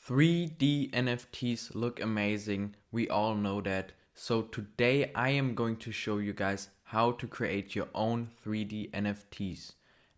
3D NFTs look amazing, we all know that. So today I am going to show you guys how to create your own 3D NFTs.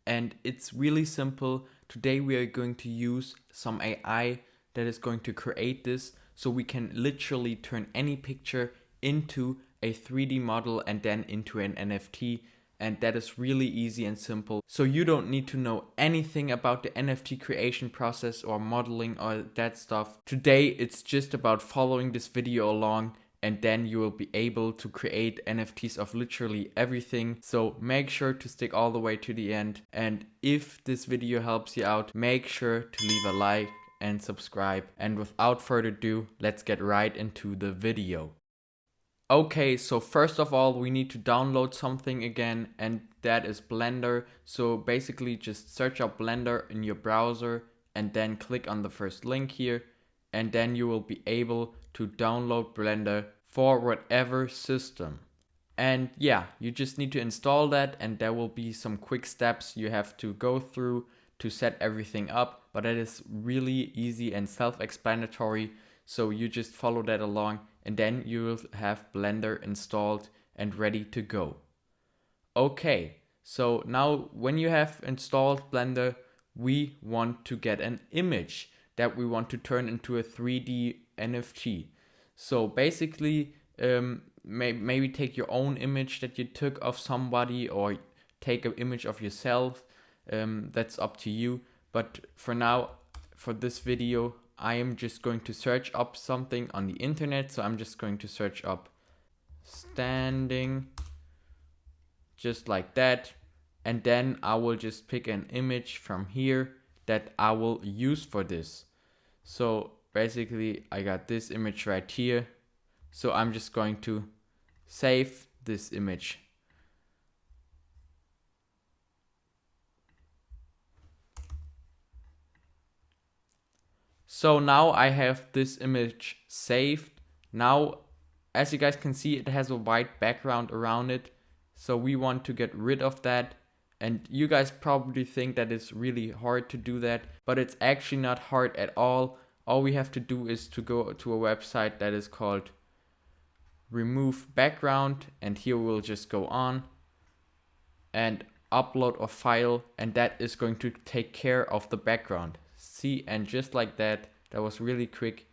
And it's really simple. Today we are going to use some AI that is going to create this, so we can literally turn any picture into a 3D model and then into an NFT. And that is really easy and simple. So you don't need to know anything about the NFT creation process or modeling or that stuff. Today it's just about following this video along, and then you will be able to create NFTs of literally everything. So make sure to stick all the way to the end. And if this video helps you out, make sure to leave a like and subscribe. And without further ado, let's get right into the video. Okay, so first of all, we need to download something again, and that is Blender. So basically just search up Blender in your browser and then click on the first link here, and then you will be able to download Blender for whatever system. And yeah, you just need to install that, and there will be some quick steps you have to go through to set everything up, but that is really easy and self-explanatory. So you just follow that along, and then you will have Blender installed and ready to go. Okay, so now when you have installed Blender, we want to get an image that we want to turn into a 3D NFT. So basically, maybe take your own image that you took of somebody, or take an image of yourself. That's up to you. But for now, for this video, I am just going to search up something on the internet. So I'm just going to search up standing, just like that. And then I will just pick an image from here that I will use for this. So basically I got this image right here. So I'm just going to save this image. So now I have this image saved. Now, as you guys can see, it has a white background around it. So we want to get rid of that. And you guys probably think that it's really hard to do that, but it's actually not hard at all. All we have to do is to go to a website that is called remove background, and here we'll just go on and upload a file, and that is going to take care of the background. See, and just like that, that was really quick,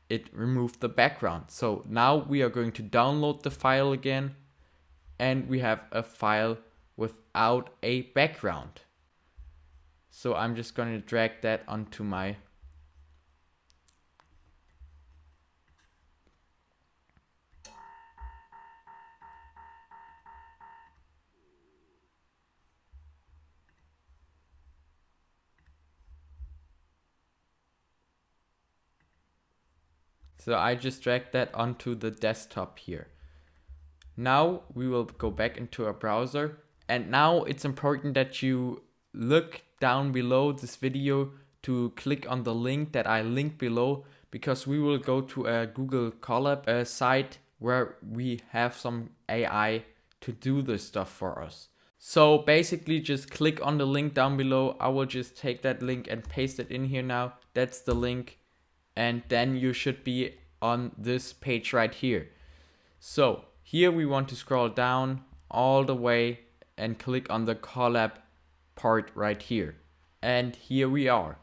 it removed the background. So now we are going to download the file again, and we have a file without a background. So I'm just going to drag that onto my So I just dragged that onto the desktop here. Now we will go back into our browser, and now it's important that you look down below this video to click on the link that I linked below, because we will go to a Google Colab site where we have some AI to do this stuff for us. So basically just click on the link down below. I will just take that link and paste it in here now. That's the link. And then you should be on this page right here. So here we want to scroll down all the way and click on the collab part right here. And here we are.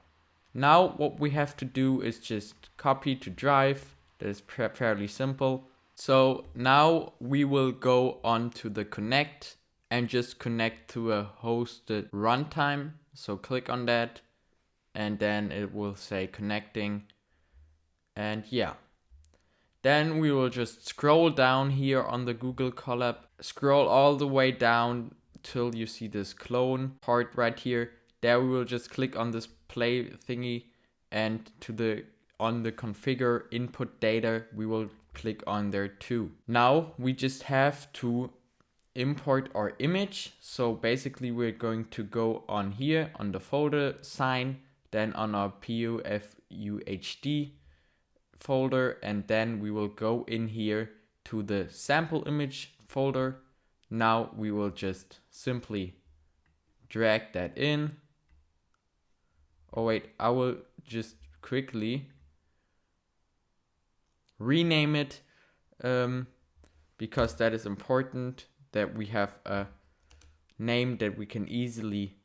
Now what we have to do is just copy to Drive. That is fairly simple. So now we will go on to the connect and just connect to a hosted runtime. So click on that, and then it will say connecting. And yeah, then we will just scroll down here on the Google Colab, scroll all the way down till you see this clone part right here. There we will just click on this play thingy, and on the configure input data, we will click on there too. Now we just have to import our image. So basically we're going to go on here on the folder sign, then on our PUFUHD folder, and then we will go in here to the sample image folder. Now we will just simply drag that in. Oh wait, I will just quickly rename it, because that is important that we have a name that we can easily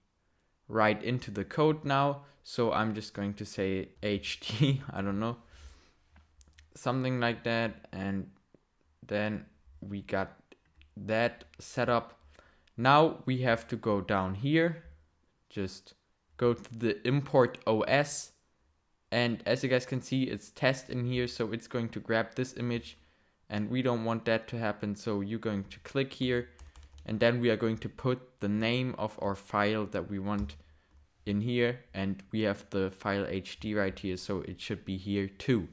write into the code now. So I'm just going to say HT, I don't know, something like that. And then we got that set up. Now we have to go down here, just go to the import OS. And as you guys can see, it's test in here. So it's going to grab this image and we don't want that to happen. So you're going to click here and then we are going to put the name of our file that we want in here. And we have the file HD right here. So it should be here too.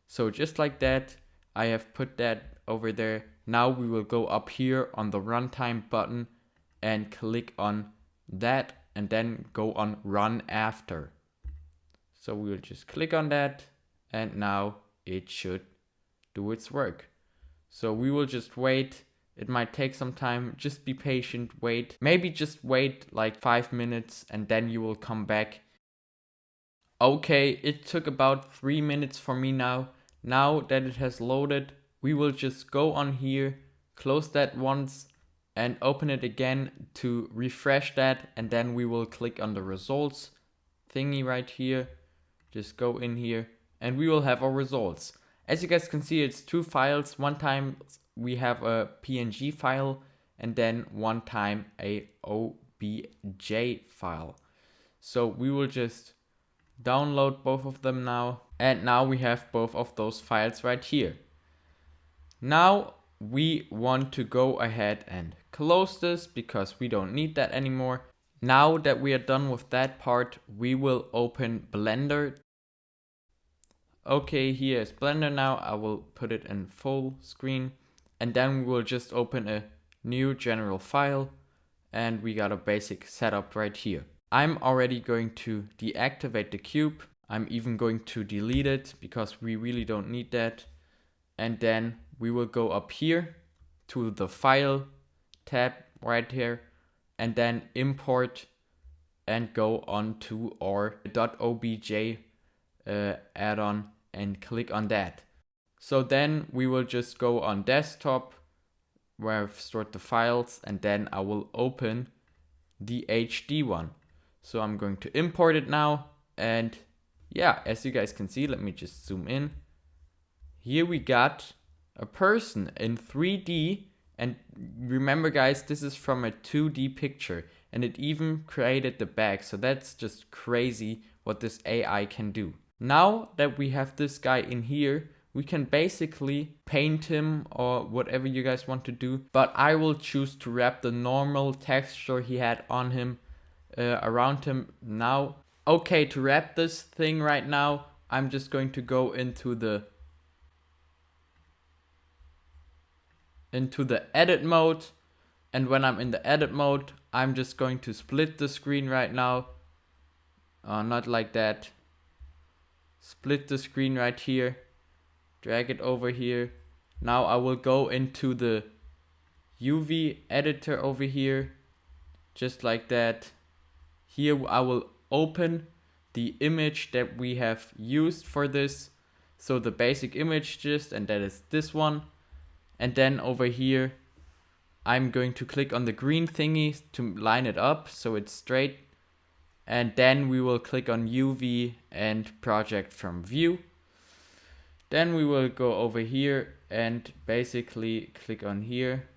So just like that, I have put that over there. Now we will go up here on the runtime button and click on that and then go on run after. So we will just click on that and now it should do its work. So we will just wait. It might take some time. Just be patient, wait. Maybe just wait like 5 minutes and then you will come back. Okay, it took about 3 minutes for me now. Now that it has loaded, we will just go on here, close that once and open it again to refresh that. And then we will click on the results thingy right here. Just go in here and we will have our results. As you guys can see, it's 2 files. One time we have a PNG file and then one time a OBJ file. So we will just download both of them now. And now we have both of those files right here. Now we want to go ahead and close this because we don't need that anymore. Now that we are done with that part, we will open Blender. Okay, here is Blender now. I will put it in full screen and then we will just open a new general file and we got a basic setup right here. I'm already going to deactivate the cube. I'm even going to delete it because we really don't need that. And then we will go up here to the file tab right here and then import and go on to our .obj add-on and click on that. So then we will just go on desktop where I've stored the files and then I will open the HD one. So I'm going to import it now and yeah, as you guys can see, let me just zoom in. Here we got a person in 3D, and remember guys, this is from a 2D picture and it even created the back. So that's just crazy what this AI can do. Now that we have this guy in here, we can basically paint him or whatever you guys want to do, but I will choose to wrap the normal texture he had on him around him now. Okay, to wrap this thing right now, I'm just going to go into the edit mode, and when I'm in the edit mode, I'm just going to split the screen right now. Not like that. Split the screen right here, drag it over here. Now I will go into the UV editor over here, just like that. Here I will open the image that we have used for this. So the basic image just, and that is this one. And then over here, I'm going to click on the green thingy to line it up so it's straight. And then we will click on UV and project from view. Then we will go over here and basically click on here.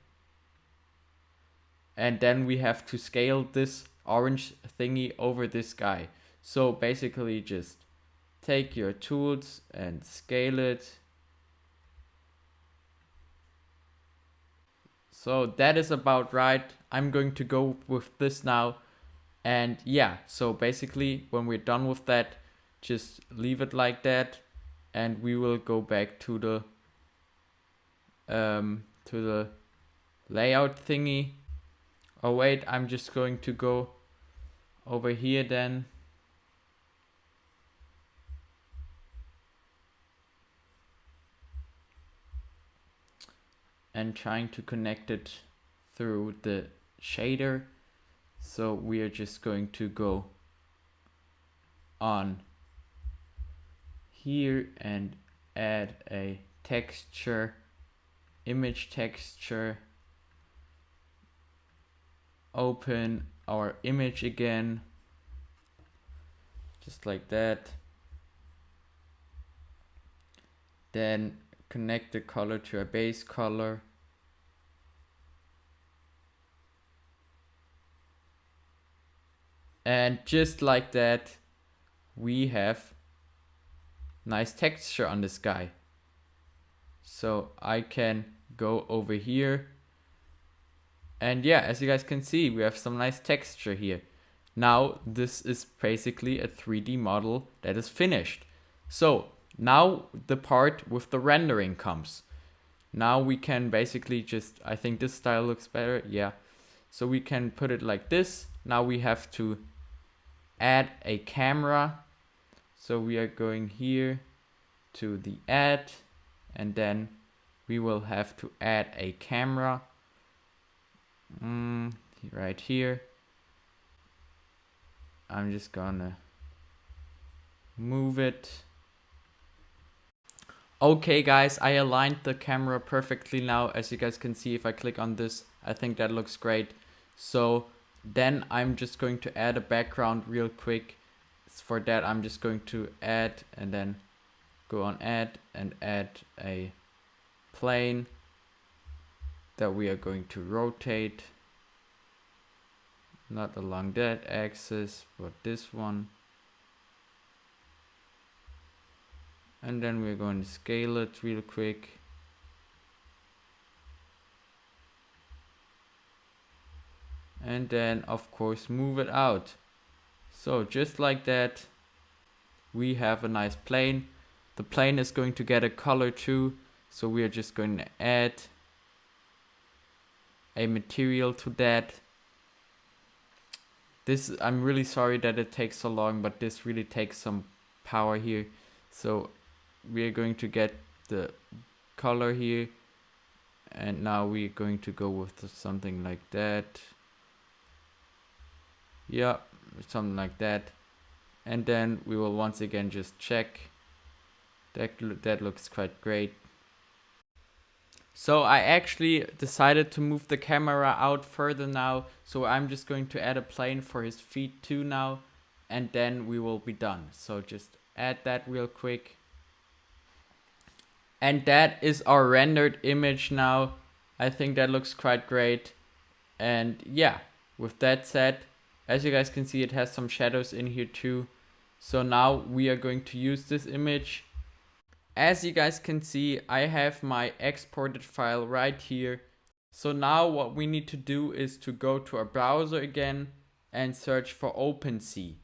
And then we have to scale this orange thingy over this guy. So basically just take your tools and scale it. So that is about right. I'm going to go with this now. And yeah, so basically when we're done with that, just leave it like that. And we will go back to the layout thingy. Oh wait, I'm just going to go over here then. And trying to connect it through the shader. So we are just going to go on here and add a texture, image texture, open our image again, just like that. Then connect the color to a base color. And just like that, we have nice texture on this guy. So I can go over here. And yeah, as you guys can see, we have some nice texture here. Now this is basically a 3D model that is finished. So now the part with the rendering comes. Now we can basically just, I think this style looks better. Yeah. So we can put it like this. Now we have to add a camera. So we are going here to the add, and then we will have to add a camera right here. I'm just gonna move it. Okay guys, I aligned the camera perfectly now. As you guys can see, if I click on this, I think that looks great. So then I'm just going to add a background real quick. For that, I'm just going to add and then go on add and add a plane that we are going to rotate. Not along that axis, but this one. And then we're going to scale it real quick. And then of course move it out. So just like that, we have a nice plane. The plane is going to get a color too. So we are just going to add a material to that. This, I'm really sorry that it takes so long, but this really takes some power here. So we are going to get the color here, and now we're going to go with something like that. Yeah, something like that. And then we will once again just check. That looks quite great. So I actually decided to move the camera out further now. So I'm just going to add a plane for his feet too now. And then we will be done. So just add that real quick. And that is our rendered image now. I think that looks quite great. And yeah, with that said, as you guys can see, it has some shadows in here too. So now we are going to use this image. As you guys can see, I have my exported file right here. So now what we need to do is to go to our browser again and search for OpenSea.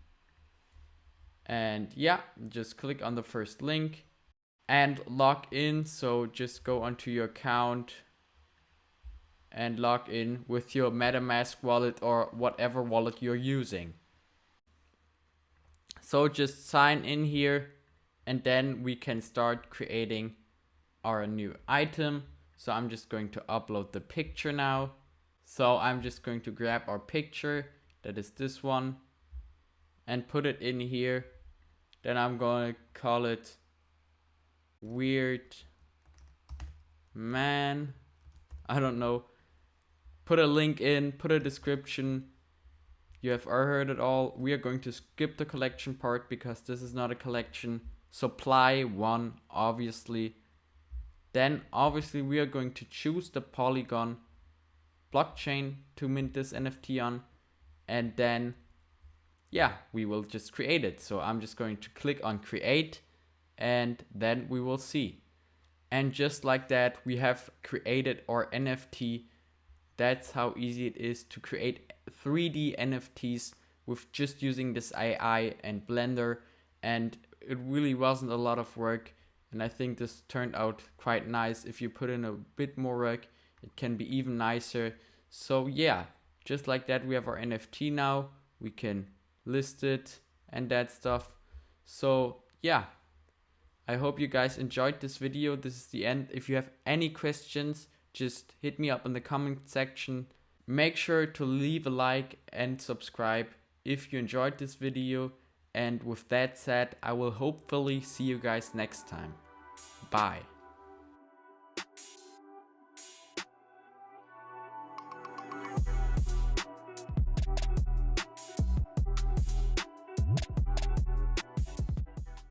And yeah, just click on the first link and log in. So just go onto your account and log in with your MetaMask wallet or whatever wallet you're using. So just sign in here. And then we can start creating our new item. So I'm just going to upload the picture now. So I'm just going to grab our picture, that is this one, and put it in here. Then I'm going to call it Weird Man. I don't know. Put a link in, put a description. You have heard it all. We are going to skip the collection part because this is not a collection. Supply 1, obviously. Then obviously we are going to choose the Polygon blockchain to mint this NFT on, and then yeah, we will just create it. So I'm just going to click on create, and then we will see. And just like that, we have created our NFT. That's how easy it is to create 3D NFTs with just using this AI and Blender. And it really wasn't a lot of work, and I think this turned out quite nice. If you put in a bit more work, it can be even nicer. So yeah, just like that, we have our NFT now. We can list it and that stuff. So yeah, I hope you guys enjoyed this video. This is the end. If you have any questions, just hit me up in the comment section. Make sure to leave a like and subscribe if you enjoyed this video. And with that said, I will hopefully see you guys next time. Bye.